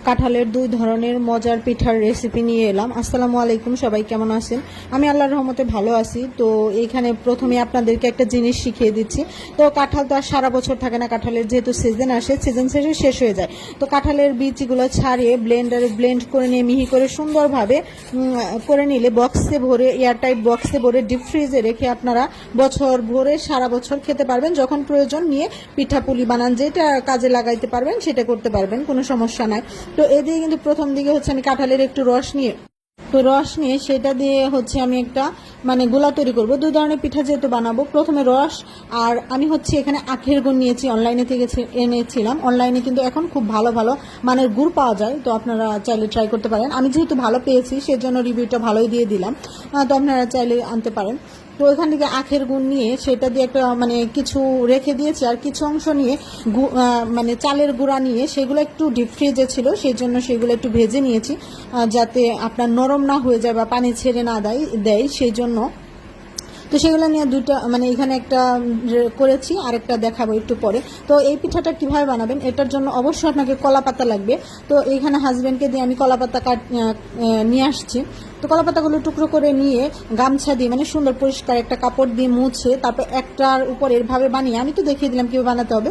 কাঁঠালের দুই ধরনের মজার পিঠার রেসিপি নিয়ে এলাম। আসসালামু আলাইকুম, সবাই কেমন আছেন? আমি আল্লাহর রহমতে ভালো আছি। তো এইখানে প্রথমে আপনাদেরকে একটা জিনিস শিখিয়ে দিচ্ছি। তো কাঁঠাল তো আর সারা বছর থাকে না, কাঁঠালের যেহেতু সিজন আসে, সিজন শেষে শেষ হয়ে যায়। তো কাঁঠালের বীজগুলো ছাড়িয়ে ব্লেন্ডারে ব্লেন্ড করে নিয়ে মিহি করে সুন্দরভাবে করে নিলে বক্সে ভরে, এয়ারটাইট বক্সে ভরে ডিপ ফ্রিজে রেখে আপনারা বছর ভরে সারা বছর খেতে পারবেন। যখন প্রয়োজন নিয়ে পিঠা পুলি বানান, যেটা কাজে লাগাইতে পারবেন সেটা করতে পারবেন, কোনো সমস্যা নাই। তো এদিকে কিন্তু প্রথম দিকে হচ্ছে আমি কাঁঠালের একটু রস নিয়ে সেটা দিয়ে হচ্ছে আমি একটা গোলা তৈরি করব। দুই ধরনের পিঠা যেহেতু বানাবো, প্রথমে রস আর আমি হচ্ছে এখানে আখের গুড় নিয়েছি, অনলাইনে থেকে এনেছিলাম। অনলাইনে কিন্তু এখন খুব ভালো ভালো মানের গুড় পাওয়া যায়, তো আপনারা চাইলে ট্রাই করতে পারেন। আমি যেহেতু ভালো পেয়েছি সেজন্য রিভিউটা ভালোই দিয়ে দিলাম, তো আপনারা চাইলে আনতে পারেন। তো এখান থেকে আখের গুড় নিয়ে সেটা দিয়ে একটা কিছু রেখে দিয়েছি, আর কিছু অংশ নিয়ে চালের গুঁড়া নিয়ে সেগুলো একটু ডিপ ফ্রিজে ছিল, সেই জন্য সেগুলো একটু ভেজে নিয়েছি যাতে আপনার নরম না হয়ে যায় বা পানি ছেড়ে না দেয় সেই জন্য। তো সেগুলো নিয়ে দুটো এখানে একটা করেছি, আরেকটা দেখাবো একটু পরে। তো এই পিঠাটা কিভাবে বানাবেন, এটার জন্য অবশ্যই আপনাকে কলা পাতা লাগবে। তো এইখানে হাজব্যান্ডকে দিয়ে আমি কলা পাতা নিয়ে আসছি। তো কলা পাতাগুলো টুকরো করে নিয়ে গামছা দিয়ে সুন্দর পরিষ্কার একটা কাপড় দিয়ে মুছে, তারপর একটার উপর এভাবে বানিয়ে আমি তো দেখিয়ে দিলাম কীভাবে বানাতে হবে।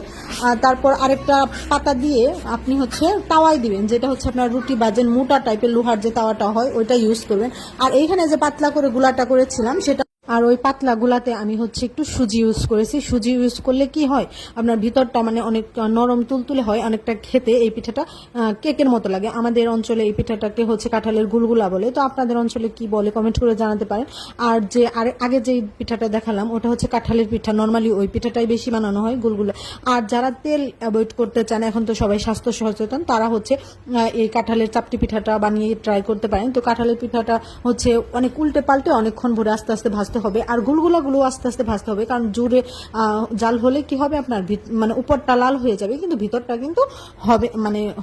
তারপর আরেকটা পাতা দিয়ে আপনি হচ্ছে তাওয়াই দিবেন, যেটা হচ্ছে আপনার রুটি বাজেন মোটা টাইপের লোহার যে তাওয়াটা হয় ওইটা ইউজ করবেন। আর এইখানে যে পাতলা করে গুলাটা করেছিলাম সেটা, আর ওই পাতলা গুলাতে আমি হচ্ছে একটু সুজি ইউজ করেছি। সুজি ইউজ করলে কি হয়, আপনার ভিতরটা অনেক নরম তুলতুলে হয়, অনেকটা খেতে এই পিঠাটা কেকের মতো লাগে। আমাদের অঞ্চলে এই পিঠাটাকে হচ্ছে কাঁঠালের গুলগুলা বলে, তো আপনাদের অঞ্চলে কি বলে কমেন্ট করে জানাতে পারেন। আর যে আগে যে পিঠাটা দেখালাম ওটা হচ্ছে কাঁঠালের পিঠা, নর্মালি ওই পিঠাটাই বেশি বানানো হয়, গুলগুলা। আর যারা তেল অ্যাভয়েড করতে চান, এখন তো সবাই স্বাস্থ্য সচেতন, তারা হচ্ছে এই কাঁঠালের চাপটি পিঠাটা বানিয়ে ট্রাই করতে পারেন। তো কাঁঠালের পিঠাটা হচ্ছে অনেক উল্টে পাল্টে অনেকক্ষণ ভরে আস্তে আস্তে ভাজতে হবে, আর গুলগুলাগুলো আস্তে আস্তে ভাজতে হবে, কারণ জোরে জাল হলে কি হবে, আপনার উপরটা লাল হয়ে যাবে কিন্তু ভিতরটা কিন্তু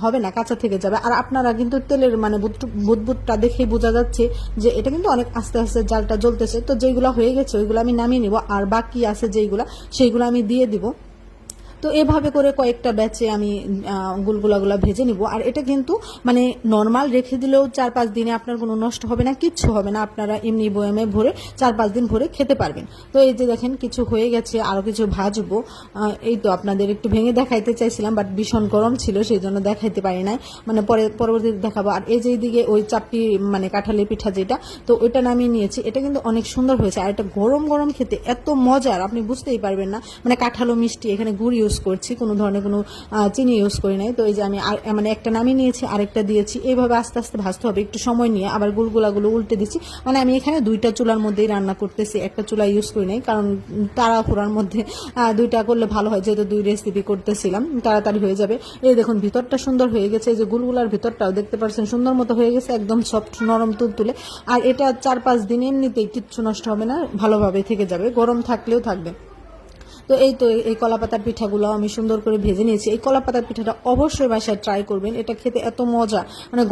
হবে না, কাঁচা থেকে যাবে। আর আপনারা কিন্তু তেলের বুদবুদটা দেখেই বোঝা যাচ্ছে যে এটা কিন্তু অনেক আস্তে আস্তে জালটা জ্বলতেছে। তো যেগুলো হয়ে গেছে ওইগুলো আমি নামিয়ে নিব, আর বাকি আছে সেইগুলো আমি দিয়ে দিব। তো এভাবে করে কয়েকটা ব্যাচে আমি গুলগুলাগুলা ভেজে নিব। আর এটা কিন্তু নর্মাল রেখে দিলেও 4-5 দিনে আপনার কোনো নষ্ট হবে না, কিচ্ছু হবে না, আপনারা এমনি বয়ামে ভরে 4-5 দিন ভরে খেতে পারবেন। তো এই যে দেখেন কিছু হয়ে গেছে, আরও কিছু ভাজবো। এই তো আপনাদের একটু ভেঙে দেখাইতে চাইছিলাম, বাট ভীষণ গরম ছিল সেই জন্য দেখাইতে পারি নাই, পরবর্তীতে দেখাবো। আর এই যে এইদিকে ওই চাপটি কাঁঠালের পিঠা যেটা, তো ওইটা নামিয়ে নিয়েছি। এটা কিন্তু অনেক সুন্দর হয়েছে, আর এটা গরম গরম খেতে এত মজার আপনি বুঝতেই পারবেন না। কাঁঠালও মিষ্টি, এখানে গুড় ইউজ করছি, কোনো ধরনের কোনো চিনি ইউজ করি নাই। তো এই যে আমি একটা নামিয়ে নিয়েছি, আরেকটা দিয়েছি। এইভাবে আস্তে আস্তে ভাজতে হবে একটু সময় নিয়ে। আবার গুলগুলাগুলো উল্টে দিচ্ছি, আমি এখানে দুইটা চুলার মধ্যেই রান্না করতেছি, একটা চুলা ইউজ করি নাই, কারণ তাড়াহুড়ার মধ্যে দুইটা করলে ভালো হয়, যেহেতু 2 রেসিপি করতেছিলাম, তাড়াতাড়ি হয়ে যাবে। এই দেখুন ভিতরটা সুন্দর হয়ে গেছে, এই যে গুলগুলার ভিতরটাও দেখতে পাচ্ছেন সুন্দর মতো হয়ে গেছে, একদম সফট নরম তুলতুলে। আর এটা 4-5 দিন এমনিতেই কিচ্ছু নষ্ট হবে না, ভালোভাবে থেকে যাবে, গরম থাকলেও থাকবে। তো এই কলাপাতার পিঠাগুলো আমি সুন্দর করে ভেজে নিয়েছি। এই কলাপাতার পিঠাটা অবশ্যই বাসায় ট্রাই করবেন, এটা খেতে এত মজা,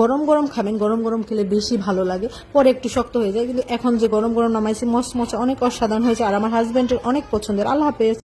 গরম গরম খাবেন, গরম গরম খেলে বেশি ভালো লাগে, পরে একটু শক্ত হয়ে যায়, কিন্তু এখন যে গরম গরম নামাইছি মচমচে অনেক অসাধারণ হয়েছে, আর আমার হাজব্যান্ডের অনেক পছন্দের। আল্লাহ হাফেজ।